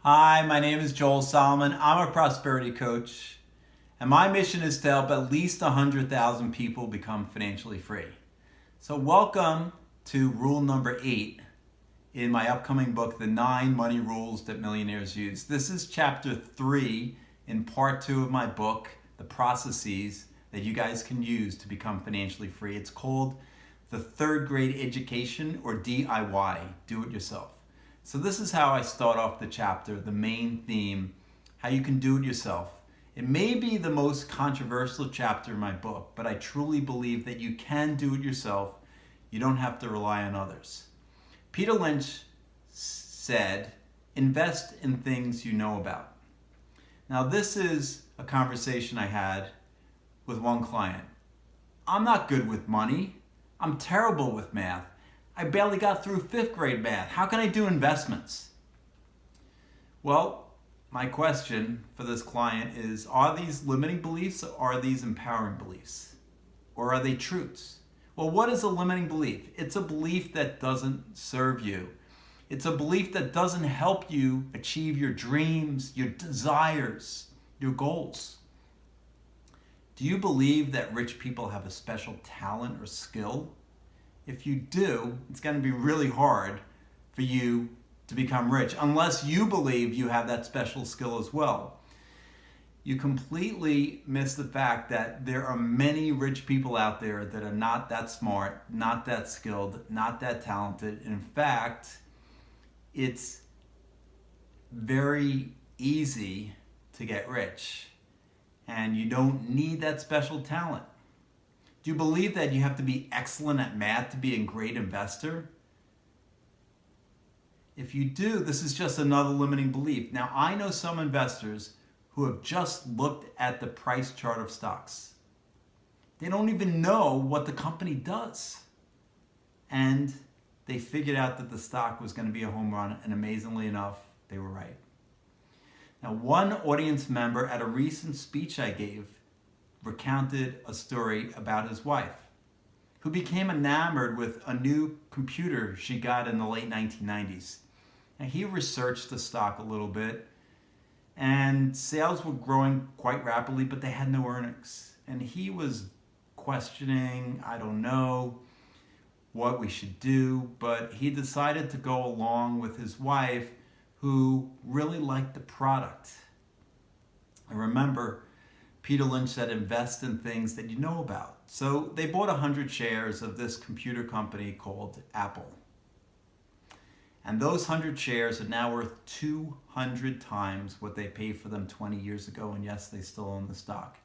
Hi, my name is Joel Solomon. I'm a prosperity coach, and my mission is to help at least 100,000 people become financially free. So, welcome to rule number 8 in my upcoming book, The 9 Money Rules That Millionaires Use. This is chapter 3 in part 2 of my book, The Processes that you guys can use to become financially free. It's called The Third Grade Education, or DIY, Do It Yourself. So this is how I start off the chapter, the main theme, how you can do it yourself. It may be the most controversial chapter in my book, but I truly believe that you can do it yourself. You don't have to rely on others. Peter Lynch said, invest in things you know about. Now this is a conversation I had with one client. I'm not good with money. I'm terrible with math. I barely got through 5th grade math. How can I do investments? Well, my question for this client is, are these limiting beliefs or are these empowering beliefs? Or are they truths? Well, what is a limiting belief? It's a belief that doesn't serve you. It's a belief that doesn't help you achieve your dreams, your desires, your goals. Do you believe that rich people have a special talent or skill? If you do, it's going to be really hard for you to become rich, unless you believe you have that special skill as well. You completely miss the fact that there are many rich people out there that are not that smart, not that skilled, not that talented. In fact, it's very easy to get rich, and you don't need that special talent. Do you believe that you have to be excellent at math to be a great investor? If you do, this is just another limiting belief. Now, I know some investors who have just looked at the price chart of stocks. They don't even know what the company does. And they figured out that the stock was going to be a home run, and amazingly enough, they were right. Now, one audience member at a recent speech I gave recounted a story about his wife, who became enamored with a new computer she got in the late 1990s. And he researched the stock a little bit, and sales were growing quite rapidly, but they had no earnings. And he was questioning, I don't know what we should do, but he decided to go along with his wife, who really liked the product. And remember, Peter Lynch said, invest in things that you know about. So they bought 100 shares of this computer company called Apple. And those 100 shares are now worth 200 times what they paid for them 20 years ago. And yes, they still own the stock.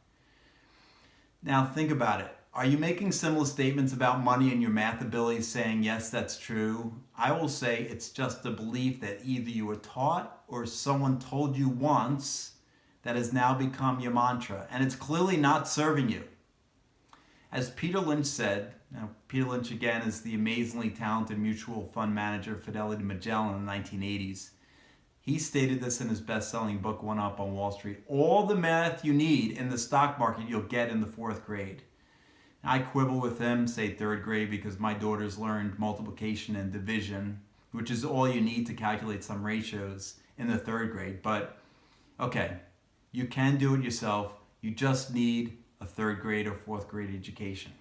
Now think about it. Are you making similar statements about money and your math abilities, saying, yes, that's true? I will say it's just a belief that either you were taught or someone told you once that has now become your mantra, and it's clearly not serving you. As Peter Lynch said, now Peter Lynch again is the amazingly talented mutual fund manager Fidelity Magellan in the 1980s. He stated this in his best-selling book, One Up on Wall Street. All the math you need in the stock market you'll get in the 4th grade. I quibble with him, say 3rd grade, because my daughters learned multiplication and division, which is all you need to calculate some ratios in the 3rd grade. But okay, you can do it yourself. You just need a 3rd grade or 4th grade education.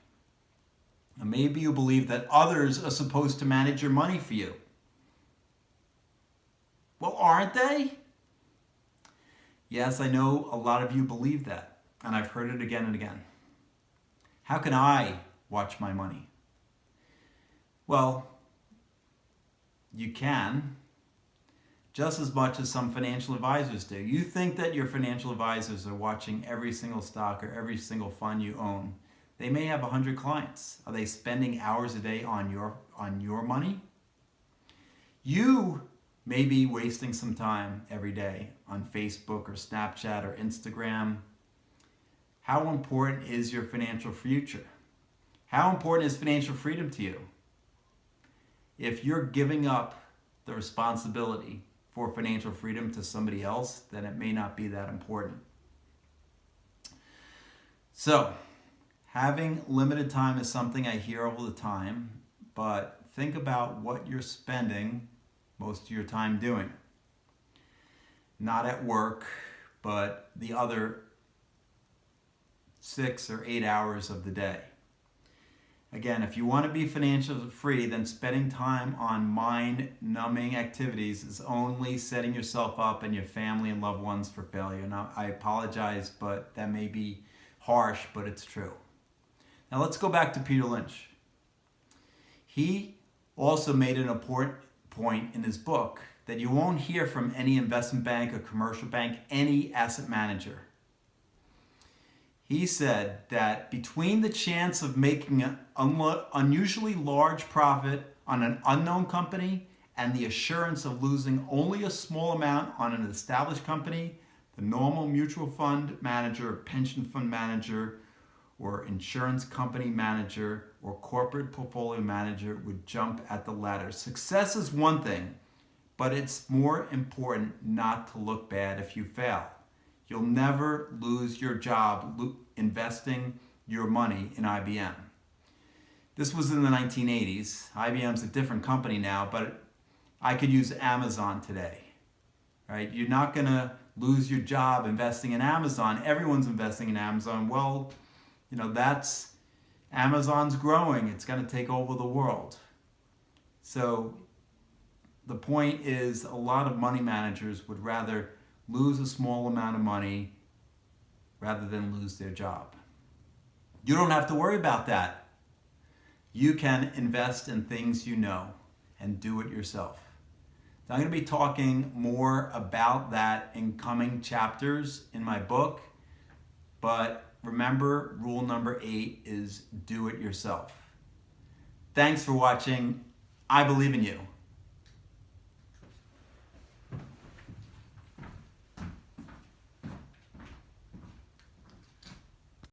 And maybe you believe that others are supposed to manage your money for you. Well, aren't they? Yes, I know a lot of you believe that, and I've heard it again and again. How can I watch my money? Well, you can, just as much as some financial advisors do. You think that your financial advisors are watching every single stock or every single fund you own. They may have 100 clients. Are they spending hours a day on your money? You may be wasting some time every day on Facebook or Snapchat or Instagram. How important is your financial future? How important is financial freedom to you? If you're giving up the responsibility for financial freedom to somebody else, then it may not be that important. So, having limited time is something I hear all the time, but think about what you're spending most of your time doing. not at work, but the other 6 or 8 hours of the day. Again, if you want to be financially free, then spending time on mind-numbing activities is only setting yourself up and your family and loved ones for failure. Now, I apologize, but that may be harsh, but it's true. Now, let's go back to Peter Lynch. He also made an important point in his book that you won't hear from any investment bank or commercial bank, any asset manager. He said that between the chance of making an unusually large profit on an unknown company and the assurance of losing only a small amount on an established company, the normal mutual fund manager, pension fund manager, or insurance company manager, or corporate portfolio manager would jump at the ladder. Success is one thing, but it's more important not to look bad if you fail. You'll never lose your job investing your money in IBM. This was in the 1980s. IBM's a different company now, but I could use Amazon today. Right? You're not going to lose your job investing in Amazon. Everyone's investing in Amazon. Well, that's Amazon's growing. It's going to take over the world. So the point is, a lot of money managers would rather lose a small amount of money rather than lose their job. You don't have to worry about that. You can invest in things you know and do it yourself. So I'm going to be talking more about that in coming chapters in my book, but remember, rule number 8 is do it yourself. Thanks for watching. I believe in you.